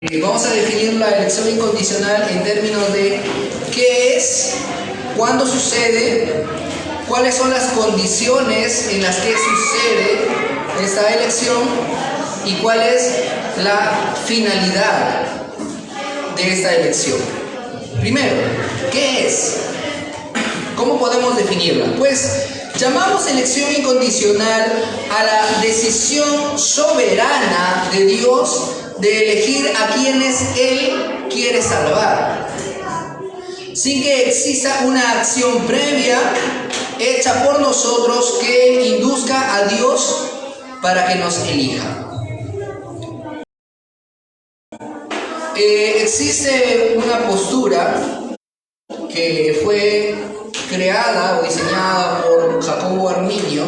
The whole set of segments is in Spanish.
Vamos a definir la elección incondicional en términos de qué es, cuándo sucede, cuáles son las condiciones en las que sucede esta elección y cuál es la finalidad de esta elección. Primero, ¿qué es? ¿Cómo podemos definirla? Pues llamamos elección incondicional a la decisión soberana de Dios de elegir a quienes Él quiere salvar, sin que exista una acción previa hecha por nosotros que induzca a Dios para que nos elija. Existe una postura que fue creada o diseñada por Jacobo Arminio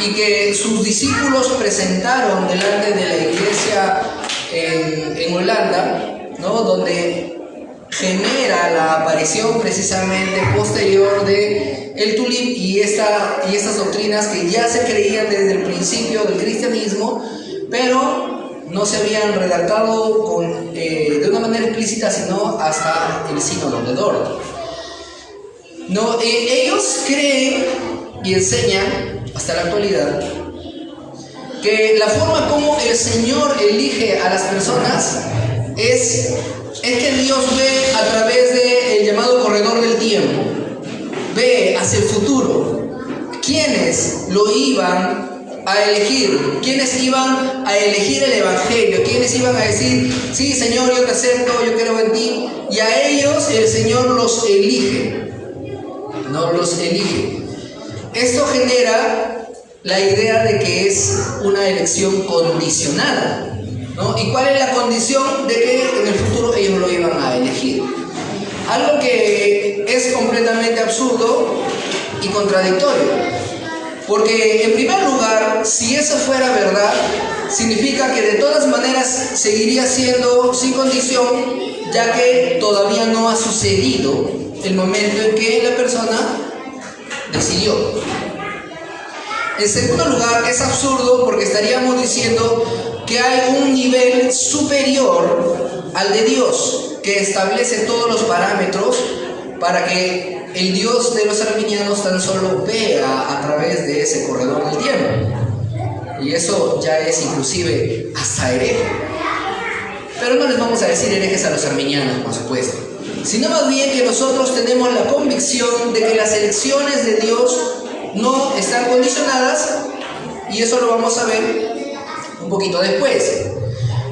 y que sus discípulos presentaron delante de la iglesia en Holanda, ¿no? Donde genera la aparición precisamente posterior de el tulip y estas doctrinas que ya se creían desde el principio del cristianismo, pero no se habían redactado de una manera explícita, sino hasta el sínodo de Dort. No, ellos creen y enseñan hasta la actualidad que la forma como el Señor elige a las personas es que Dios ve a través del llamado corredor del tiempo, ve hacia el futuro quiénes lo iban a elegir, quiénes iban a elegir el Evangelio, quiénes iban a decir, sí Señor, yo te acepto, yo creo en ti, y a ellos el Señor los elige, no los elige. Esto genera la idea de que es una elección condicionada, ¿no? ¿Y cuál es la condición de que en el futuro ellos lo iban a elegir? Algo que es completamente absurdo y contradictorio. Porque en primer lugar, si eso fuera verdad, significa que de todas maneras seguiría siendo sin condición, ya que todavía no ha sucedido el momento en que la persona decidió. En segundo lugar, es absurdo porque estaríamos diciendo que hay un nivel superior al de Dios que establece todos los parámetros para que el Dios de los arminianos tan solo vea a través de ese corredor del tiempo. Y eso ya es inclusive hasta hereje. Pero no les vamos a decir herejes a los arminianos, por supuesto, sino más bien que nosotros tenemos la convicción de que las elecciones de Dios no están condicionadas, y eso lo vamos a ver un poquito después.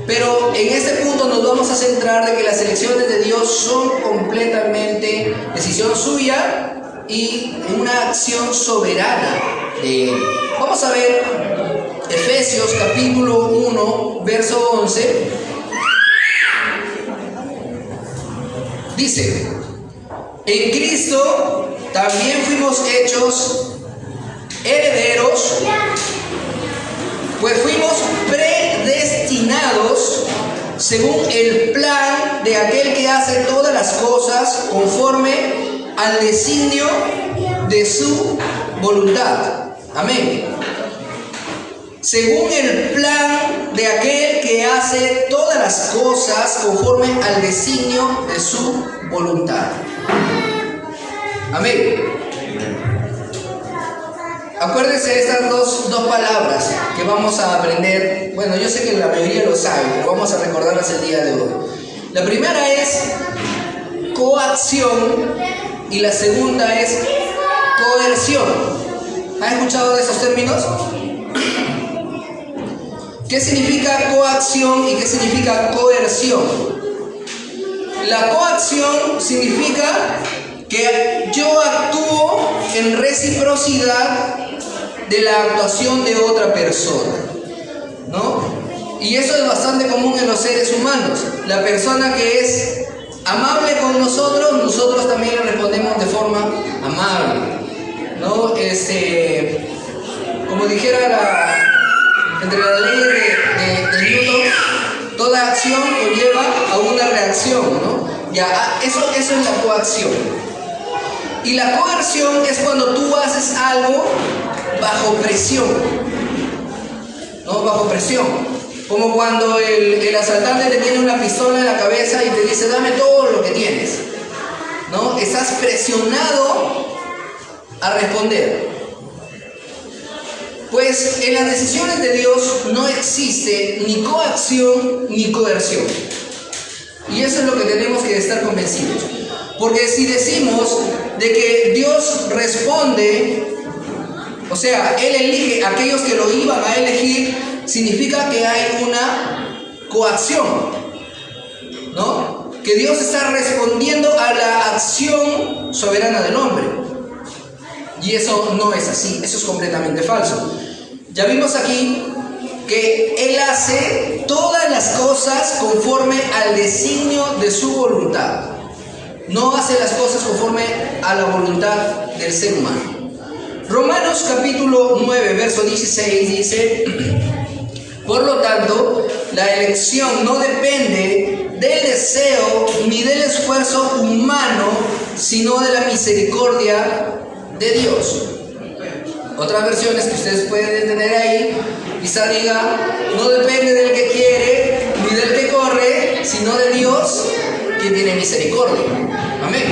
Pero en este punto nos vamos a centrar de que las elecciones de Dios son completamente decisión suya y una acción soberana de Él. Vamos a ver Efesios capítulo 1, verso 11. Dice: en Cristo también fuimos hechos herederos, pues fuimos predestinados según el plan de aquel que hace todas las cosas conforme al designio de su voluntad. Amén. Según el plan de aquel que hace todas las cosas conforme al designio de su voluntad. Amén. Acuérdense de estas dos palabras que vamos a aprender. Bueno, yo sé que la mayoría lo sabe, pero vamos a recordarlas el día de hoy. La primera es coacción y la segunda es coerción. ¿Han escuchado de esos términos? ¿Qué significa coacción y qué significa coerción? La coacción significa que yo actúo en reciprocidad de la actuación de otra persona, ¿no? Y eso es bastante común en los seres humanos. La persona que es amable con nosotros, nosotros también le respondemos de forma amable, ¿no? Como dijera entre la ley de Newton, toda acción conlleva a una reacción, ¿no? Ya, eso es la coacción. Y la coerción es cuando tú haces algo bajo presión, ¿no? Bajo presión. Como cuando el asaltante te tiene una pistola en la cabeza y te dice, dame todo lo que tienes, ¿no? Estás presionado a responder. Pues en las decisiones de Dios no existe ni coacción ni coerción. Y eso es lo que tenemos que estar convencidos. Porque si decimos de que Dios responde, o sea, Él elige a aquellos que lo iban a elegir, significa que hay una coacción, ¿no? Que Dios está respondiendo a la acción soberana del hombre. Y eso no es así, eso es completamente falso. Ya vimos aquí que Él hace todas las cosas conforme al designio de su voluntad. No hace las cosas conforme a la voluntad del ser humano. Romanos capítulo 9, verso 16 dice: por lo tanto, la elección no depende del deseo ni del esfuerzo humano, sino de la misericordia de Dios. Otras versiones que ustedes pueden tener ahí, quizá diga, no depende del que quiere ni del que corre, sino de Dios, que tiene misericordia. Amén.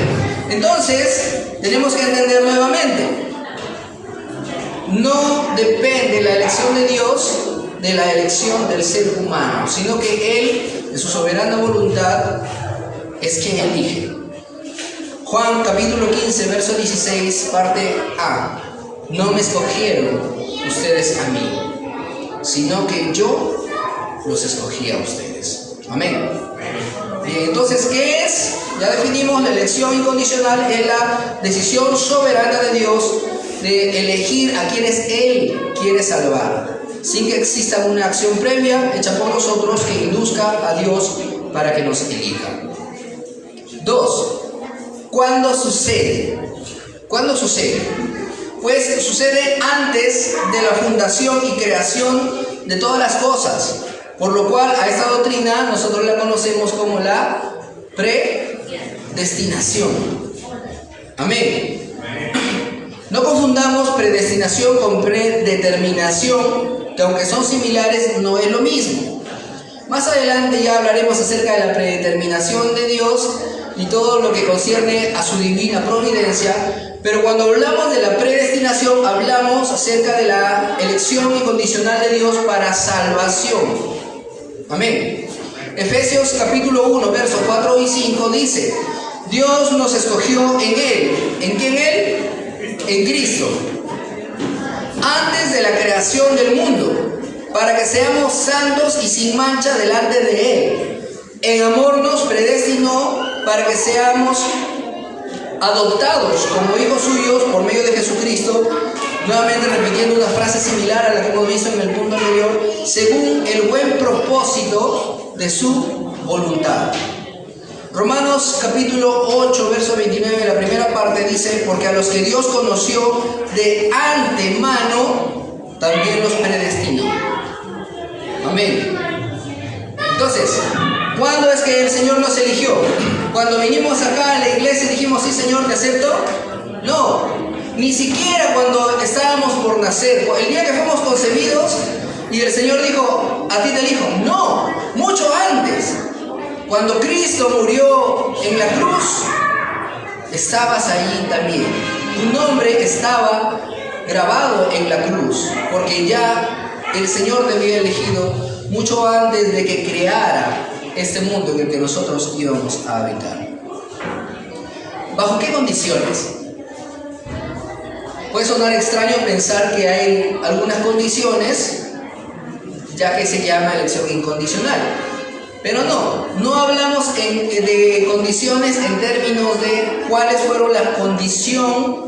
Entonces, tenemos que entender nuevamente, no depende la elección de Dios de la elección del ser humano, sino que Él, de su soberana voluntad, es quien elige. Juan capítulo 15, verso 16, parte A. No me escogieron ustedes a mí, sino que yo los escogí a ustedes. Amén. Bien, entonces, ¿qué es? Ya definimos, la elección incondicional es la decisión soberana de Dios de elegir a quienes Él quiere salvar, sin que exista una acción previa hecha por nosotros que induzca a Dios para que nos elija. 2. ¿Cuándo sucede? ¿Cuándo sucede? Pues sucede antes de la fundación y creación de todas las cosas, por lo cual a esta doctrina nosotros la conocemos como la predestinación. Amén. No confundamos predestinación con predeterminación, que aunque son similares, no es lo mismo. Más adelante ya hablaremos acerca de la predeterminación de Dios y todo lo que concierne a su divina providencia, pero cuando hablamos de la predestinación, hablamos acerca de la elección incondicional de Dios para salvación. Amén. Efesios capítulo 1, versos 4 y 5 dice: Dios nos escogió en Él. ¿En quién Él? En Cristo, antes de la creación del mundo, para que seamos santos y sin mancha delante de Él. En amor nos predestinó para que seamos adoptados como hijos suyos por medio de Jesucristo, nuevamente repitiendo una frase similar a la que hemos visto en el punto anterior, según el buen propósito de su voluntad. Romanos capítulo 8, verso 29, la primera parte dice: porque a los que Dios conoció de antemano, también los predestinó. Amén. Entonces, ¿cuándo es que el Señor nos eligió? Cuando vinimos acá a la iglesia y dijimos, sí Señor, te acepto. No, ni siquiera cuando estábamos por nacer, el día que fuimos concebidos y el Señor dijo, a ti te elijo. No, mucho antes. Cuando Cristo murió en la cruz, estabas ahí también. Tu nombre estaba grabado en la cruz, porque ya el Señor te había elegido mucho antes de que creara este mundo en el que nosotros íbamos a habitar. ¿Bajo qué condiciones? Puede sonar extraño pensar que hay algunas condiciones, ya que se llama elección incondicional. Pero no hablamos de condiciones en términos de cuáles fueron la condición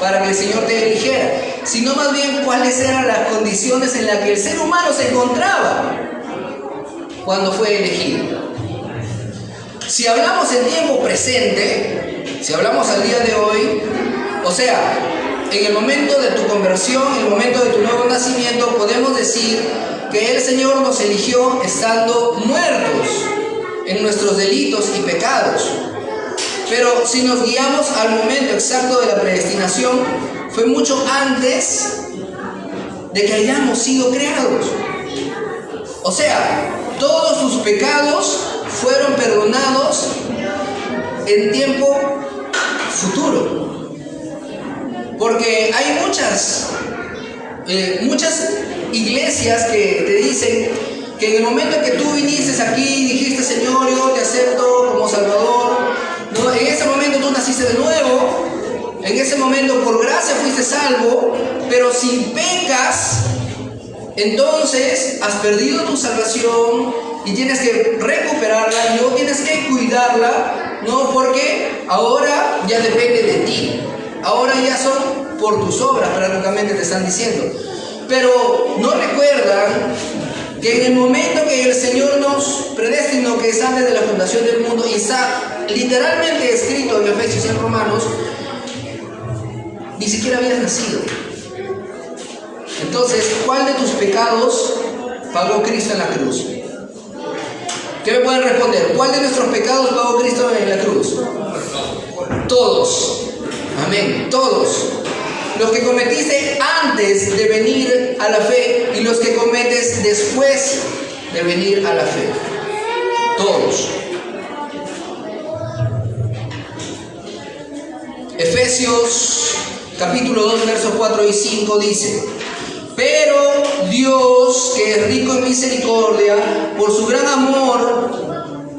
para que el Señor te eligiera, sino más bien cuáles eran las condiciones en las que el ser humano se encontraba cuando fue elegido. Si hablamos en tiempo presente, si hablamos al día de hoy, o sea, en el momento de tu conversión, en el momento de tu nuevo nacimiento, podemos decir que el Señor nos eligió estando muertos en nuestros delitos y pecados. Pero si nos guiamos al momento exacto de la predestinación, fue mucho antes de que hayamos sido creados. O sea, todos tus pecados fueron perdonados en tiempo futuro. Porque hay muchas iglesias que te dicen que en el momento en que tú viniste aquí y dijiste, Señor, yo te acepto como Salvador, ¿no? En ese momento tú naciste de nuevo, en ese momento por gracia fuiste salvo, pero si pecas, entonces has perdido tu salvación y tienes que recuperarla, y luego tienes que cuidarla, ¿no? Porque ahora ya depende de ti, ahora ya son por tus obras, prácticamente te están diciendo. Pero no recuerdan que en el momento que el Señor nos predestinó, que es antes de la fundación del mundo, y está literalmente escrito en Efesios y en Romanos, ni siquiera habías nacido. Entonces, ¿cuál de tus pecados pagó Cristo en la cruz? ¿Qué me pueden responder? ¿Cuál de nuestros pecados pagó Cristo en la cruz? Todos. Amén. Todos. Los que cometiste antes de venir a la fe y los que cometes después de venir a la fe. Todos. Efesios capítulo 2, versos 4 y 5 dice: pero Dios, que es rico en misericordia, por su gran amor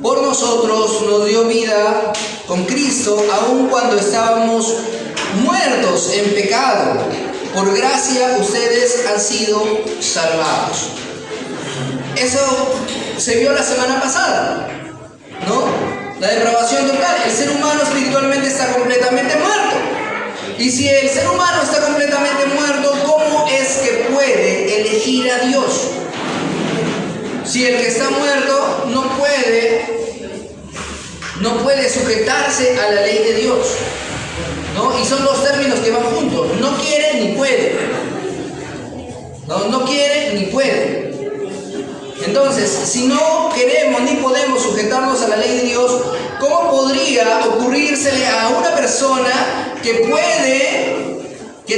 por nosotros, nos dio vida con Cristo, aun cuando estábamos muertos en pecado. Por gracia ustedes han sido salvados. Eso se vio la semana pasada, ¿no? La depravación total. El ser humano espiritualmente está completamente muerto. Y si el ser humano está completamente muerto, ¿cómo es que puede elegir a Dios? Si el que está muerto no puede sujetarse a la ley de Dios, ¿no? Y son dos términos que van juntos: no quiere ni puede. No quiere ni puede. Entonces, si no queremos ni podemos sujetarnos a la ley de Dios, ¿cómo podría ocurrírsele a una persona que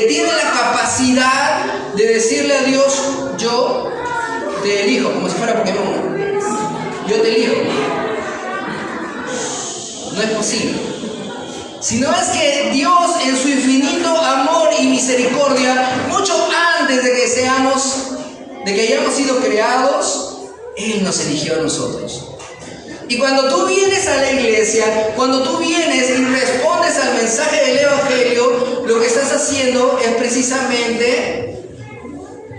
tiene la capacidad de decirle a Dios: yo te elijo, como si fuera Pokémon, yo te elijo? No es posible. Si no es que Dios, en su infinito amor y misericordia, mucho antes de que hayamos sido creados, Él nos eligió a nosotros. Y cuando tú vienes a la iglesia, cuando tú vienes y respondes al mensaje del Evangelio, lo que estás haciendo es precisamente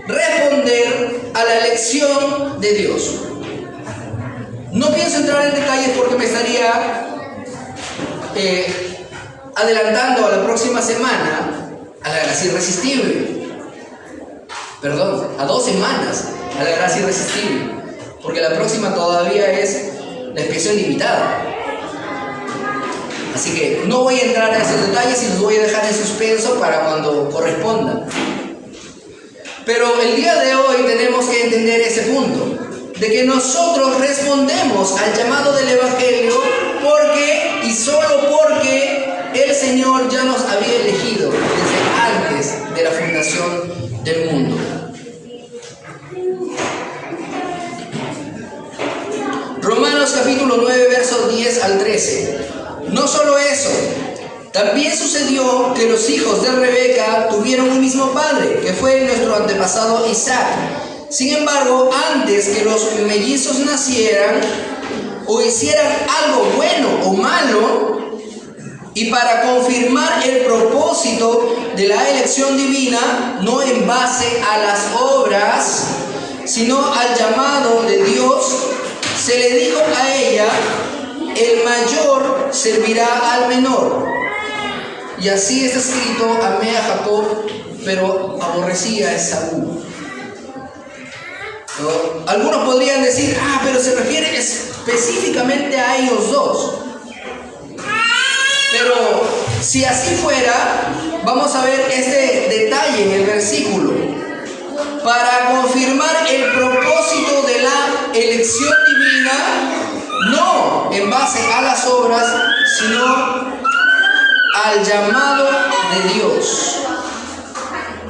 responder a la elección de Dios. No pienso entrar en detalles porque me estaría adelantando a la próxima semana a la gracia irresistible. Perdón, a 2 semanas a la gracia irresistible, porque la próxima todavía es la expiación limitada. Así que no voy a entrar a esos detalles y los voy a dejar en suspenso para cuando corresponda. Pero el día de hoy tenemos que entender ese punto, de que nosotros respondemos al llamado del Evangelio porque y solo porque el Señor ya nos había elegido desde antes de la fundación del mundo. Romanos capítulo 9, versos 10 al 13. No solo eso, también sucedió que los hijos de Rebeca tuvieron un mismo padre, que fue nuestro antepasado Isaac. Sin embargo, antes que los mellizos nacieran o hicieran algo bueno o malo, y para confirmar el propósito de la elección divina, no en base a las obras, sino al llamado de Dios, se le dijo a ella: el mayor servirá al menor. Y así está escrito: amé a Jacob, pero aborrecí a Esaú. ¿No? Algunos podrían decir: pero se refiere específicamente a ellos dos. Pero si así fuera, vamos a ver este detalle en el versículo. Para confirmar el propósito de la elección divina, no en base a las obras, sino al llamado de Dios.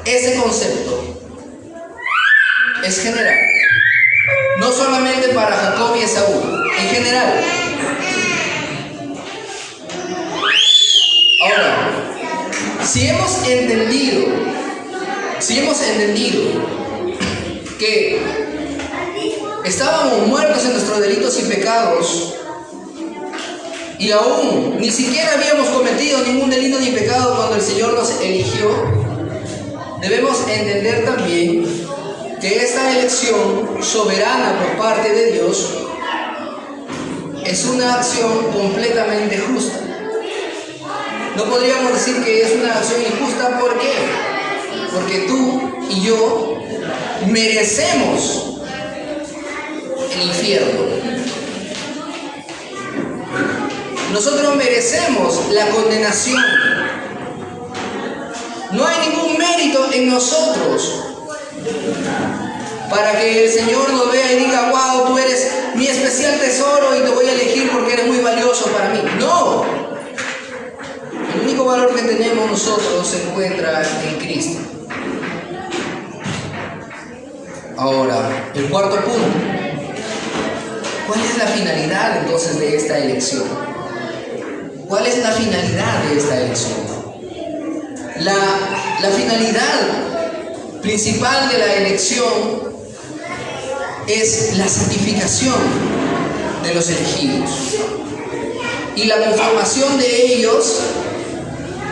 Ese concepto es general. no solamente para Jacob y Esaú, en general. Ahora, si hemos entendido que estábamos muertos en nuestros delitos y pecados, y aún ni siquiera habíamos cometido ningún delito ni pecado cuando el Señor nos eligió, debemos entender también que esta elección soberana por parte de Dios es una acción completamente justa. No podríamos decir que es una acción injusta. ¿Por qué? Porque tú y yo merecemos el infierno. Nosotros merecemos la condenación. No hay ningún mérito en nosotros para que el Señor nos vea y diga: wow, tú eres mi especial tesoro y te voy a elegir porque eres muy valioso para mí. No. El único valor que tenemos nosotros se encuentra en Cristo. Ahora, el cuarto punto. ¿Cuál es la finalidad entonces de esta elección? ¿Cuál es la finalidad de esta elección? La finalidad principal de la elección es la santificación de los elegidos y la conformación de ellos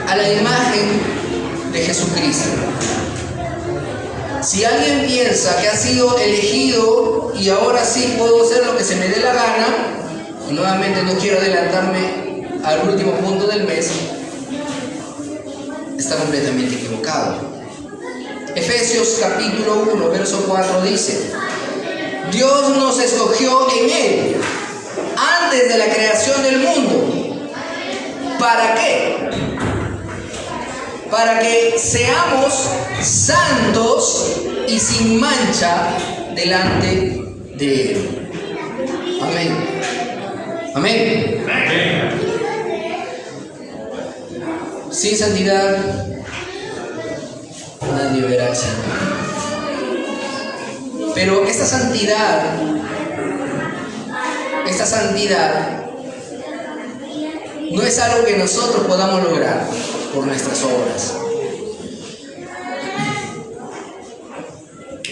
a la imagen de Jesucristo. Si alguien piensa que ha sido elegido y ahora sí puedo hacer lo que se me dé la gana, y nuevamente no quiero adelantarme al último punto del mes, está completamente equivocado. Efesios capítulo 1, verso 4 dice: Dios nos escogió en Él antes de la creación del mundo. ¿Para qué? Para que seamos santos y sin mancha delante de Él. Amén. Amén. Amén. Sin santidad nadie verá al Señor. Pero esta santidad no es algo que nosotros podamos lograr por nuestras obras.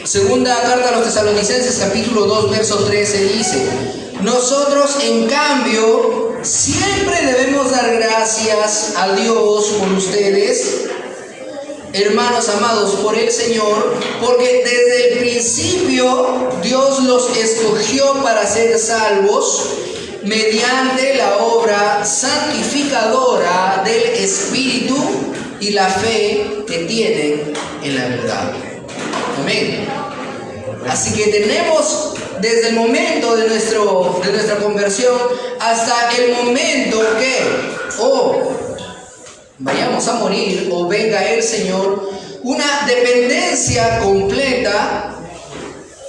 Segunda carta a los Tesalonicenses, capítulo 2, verso 13 dice: nosotros, en cambio, siempre debemos dar gracias a Dios por ustedes, hermanos amados por el Señor, porque desde el principio Dios los escogió para ser salvos mediante la obra santificadora del Espíritu y la fe que tienen en la verdad. Amén. Así que tenemos desde el momento de nuestra conversión hasta el momento que vayamos a morir o venga el Señor, una dependencia completa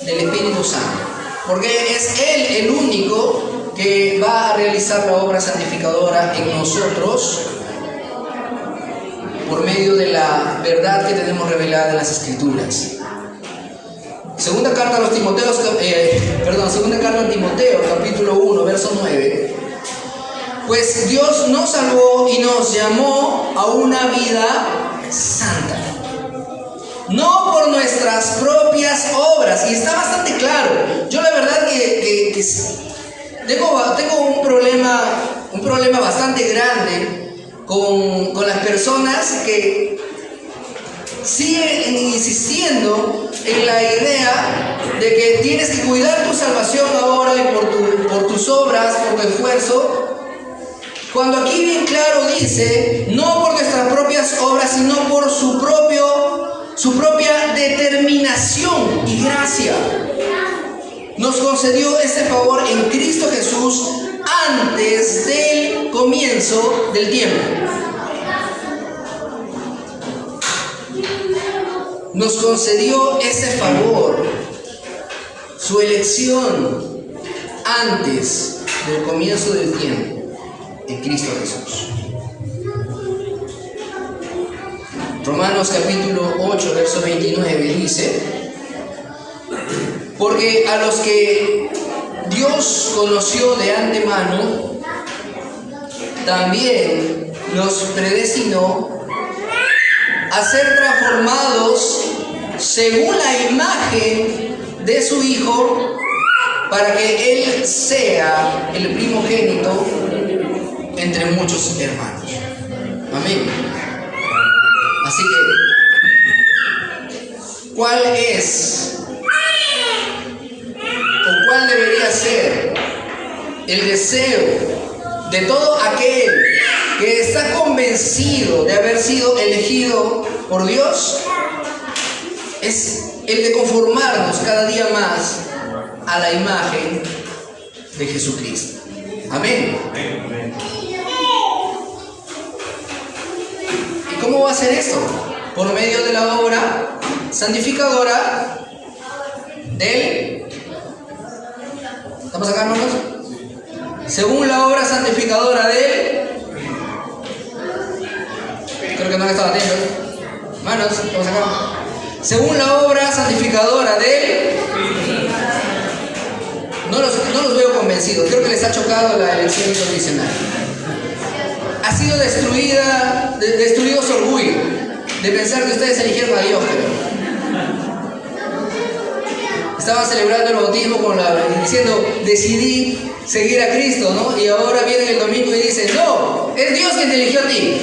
del Espíritu Santo, porque es Él el único que va a realizar la obra santificadora en nosotros por medio de la verdad que tenemos revelada en las Escrituras. Segunda carta a Timoteo, capítulo 1, verso 9. Pues Dios nos salvó y nos llamó a una vida santa, no por nuestras propias obras. Y está bastante claro. Yo la verdad que tengo un problema bastante grande con las personas que siguen insistiendo en la idea de que tienes que cuidar tu salvación ahora y por tus obras, por tu esfuerzo, cuando aquí bien claro dice: no por nuestras propias obras, sino por su propia determinación y gracia. Nos concedió este favor en Cristo Jesús antes del comienzo del tiempo. Nos concedió este favor, su elección antes del comienzo del tiempo, en Cristo Jesús. Romanos capítulo 8, verso 29 dice: Porque a los que Dios conoció de antemano, también los predestinó a ser transformados según la imagen de su Hijo, para que Él sea el primogénito entre muchos hermanos. Amén. Así que, ¿cuál es o cuál debería ser el deseo de todo aquel que está convencido de haber sido elegido por Dios? Es el de conformarnos cada día más a la imagen de Jesucristo. Amén. ¿Y cómo va a ser esto? Por medio de la obra santificadora del... ¿Estamos acá, hermanos? Según la obra santificadora del... Creo que no han estado atentos. Hermanos, ¿estamos acá? Según la obra santificadora del... No los veo convencidos. Creo que les ha chocado la elección incondicional. Ha sido destruido su orgullo de pensar que ustedes eligieron a Dios, creo. Estaban celebrando el bautismo diciendo, decidí seguir a Cristo, ¿no? Y ahora vienen el domingo y dicen, no, es Dios quien te eligió a ti.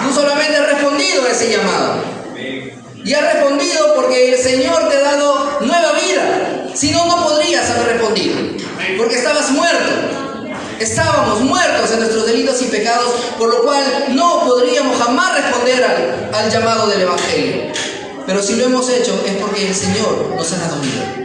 Tú solamente has respondido a ese llamado. Y has respondido porque el Señor te ha dado nueva vida. Si no, no podrías haber respondido. Porque estabas muerto. Estábamos muertos en nuestros delitos y pecados, por lo cual no podríamos jamás responder al llamado del Evangelio. Pero si lo hemos hecho es porque el Señor nos ha dado vida.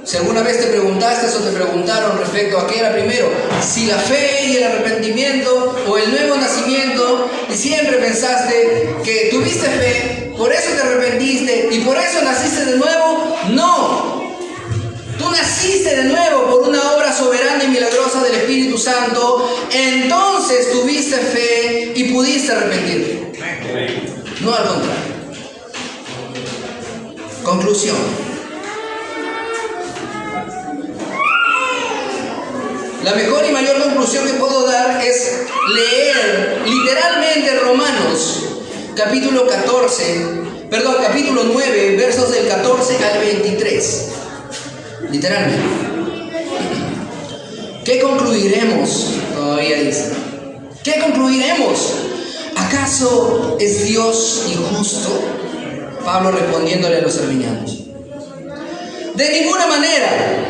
Si alguna vez te preguntaste o te preguntaron respecto a qué era primero, si la fe y el arrepentimiento o el nuevo nacimiento, y siempre pensaste que tuviste fe, por eso te arrepentiste y por eso naciste de nuevo, no. Tú naciste de nuevo por una obra soberana y milagrosa del Espíritu Santo, entonces tuviste fe y pudiste arrepentirte. No al contrario. Conclusión. La mejor y mayor conclusión que puedo dar es leer literalmente Romanos, capítulo 9, versos del 14 al 23. Literalmente. ¿Qué concluiremos? Todavía dice. ¿Qué concluiremos? ¿Acaso es Dios injusto? Pablo respondiéndole a los arminianos. De ninguna manera.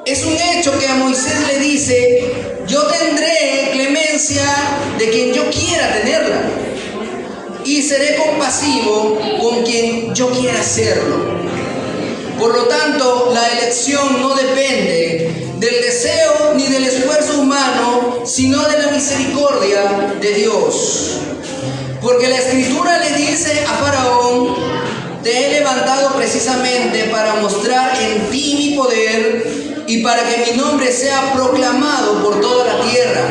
Es un hecho que a Moisés le dice, yo tendré clemencia de quien yo quiera tenerla y seré compasivo con quien yo quiera serlo. Por lo tanto, la elección no depende del deseo ni del esfuerzo humano, sino de la misericordia de Dios. Porque la Escritura le dice a Faraón, te he levantado precisamente para mostrar en ti mi poder y para que mi nombre sea proclamado por toda la tierra.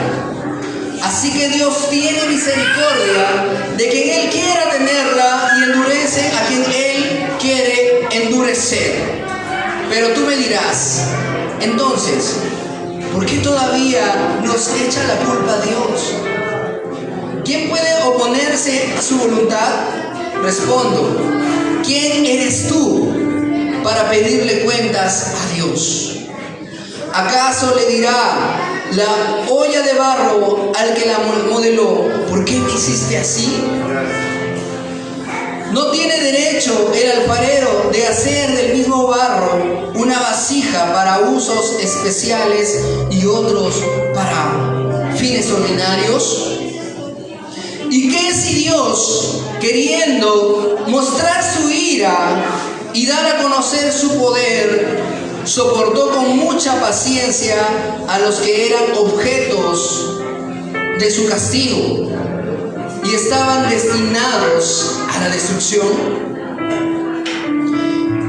Así que Dios tiene misericordia de quien Él quiera tenerla y endurece a quien Él quiere endurecer. Pero tú me dirás, entonces, ¿por qué todavía nos echa la culpa a Dios? ¿Quién puede oponerse a su voluntad? Respondo, ¿quién eres tú para pedirle cuentas a Dios? ¿Acaso le dirá la olla de barro al que la modeló, ¿por qué me hiciste así? ¿No tiene derecho el alfarero de hacer del mismo barro una vasija para usos especiales y otros para fines ordinarios? ¿Y qué si Dios, queriendo mostrar su ira y dar a conocer su poder, soportó con mucha paciencia a los que eran objetos de su castigo y estaban destinados a la destrucción?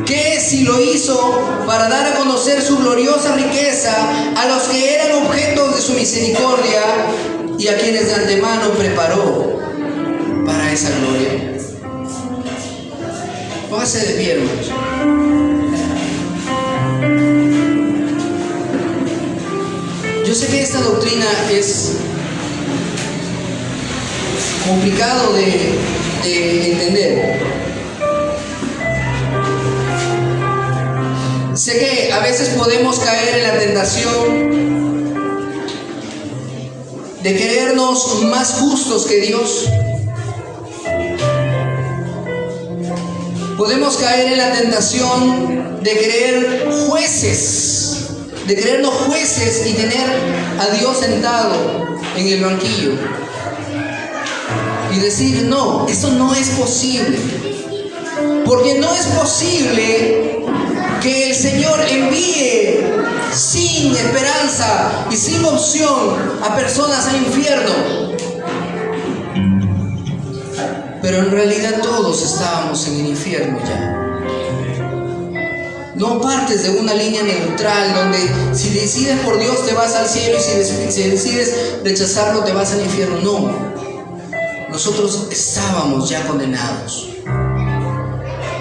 ¿Qué si lo hizo para dar a conocer su gloriosa riqueza a los que eran objetos de su misericordia y a quienes de antemano preparó para esa gloria? Póngase de pie, hermanos. Yo sé que esta doctrina es complicado de entender. Sé que a veces podemos caer en la tentación de creernos más justos que Dios. Podemos caer en la tentación de creernos jueces y tener a Dios sentado en el banquillo y decir: no, eso no es posible, porque no es posible que el Señor envíe sin esperanza y sin opción a personas al infierno. Pero en realidad todos estábamos en el infierno ya. No partes de una línea neutral donde si decides por Dios te vas al cielo y si decides rechazarlo te vas al infierno. No, nosotros estábamos ya condenados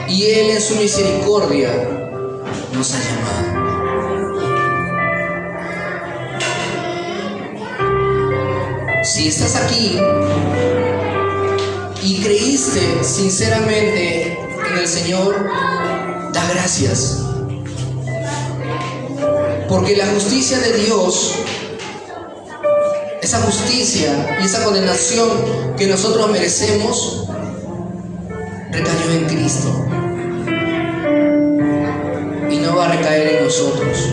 y Él en su misericordia nos ha llamado. Si estás aquí y creíste sinceramente en el Señor, da gracias. Porque la justicia de Dios, esa justicia y esa condenación que nosotros merecemos, recayó en Cristo. Y no va a recaer en nosotros.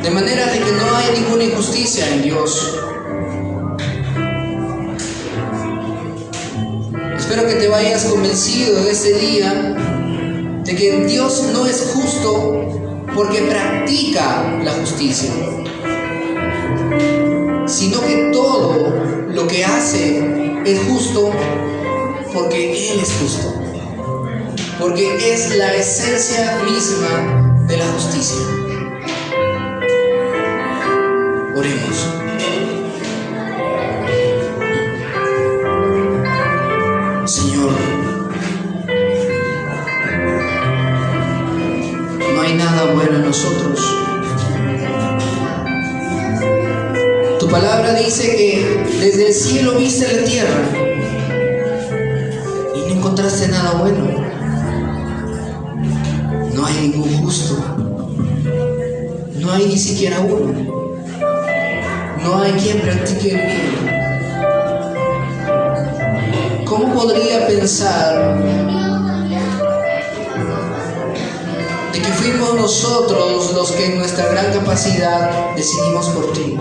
De manera de que no hay ninguna injusticia en Dios. Espero que te vayas convencido de este día de que Dios no es justo porque practica la justicia, sino que todo lo que hace es justo porque Él es justo, porque es la esencia misma de la justicia. Oremos. Señor, no hay nada bueno en nosotros. Tu palabra dice que desde el cielo viste la tierra y no encontraste nada bueno. No hay ningún justo. No hay ni siquiera uno. No hay quien practique el bien. ¿Cómo podría pensar de que fuimos nosotros los que en nuestra gran capacidad decidimos por ti?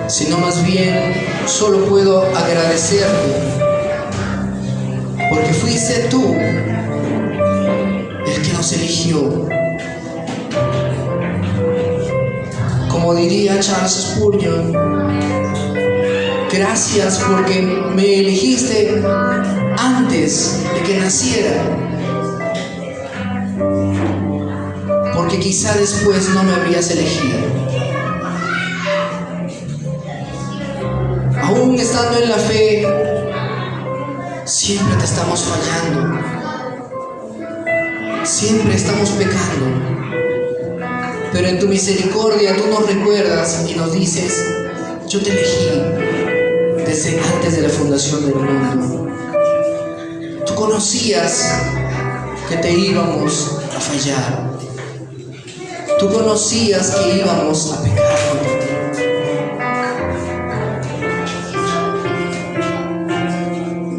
Sino más bien solo puedo agradecerte porque fuiste tú el que nos eligió. Como diría Charles Spurgeon, gracias porque me elegiste antes de que naciera, porque quizá después no me habrías elegido. Aún estando en la fe, siempre te estamos fallando, siempre estamos pecando. Pero en tu misericordia tú nos recuerdas y nos dices: yo te elegí desde antes de la fundación del mundo. Tú conocías que te íbamos a fallar. Tú conocías que íbamos a pecar.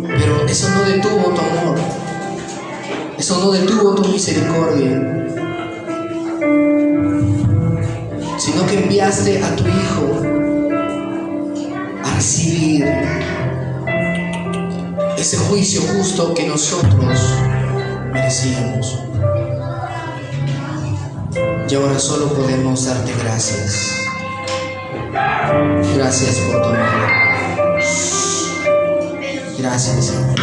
Pero eso no detuvo tu amor. Eso no detuvo tu misericordia. Sino que enviaste a tu Hijo a recibir ese juicio justo que nosotros merecíamos. Y ahora solo podemos darte gracias. Gracias por tu amor. Gracias, Señor.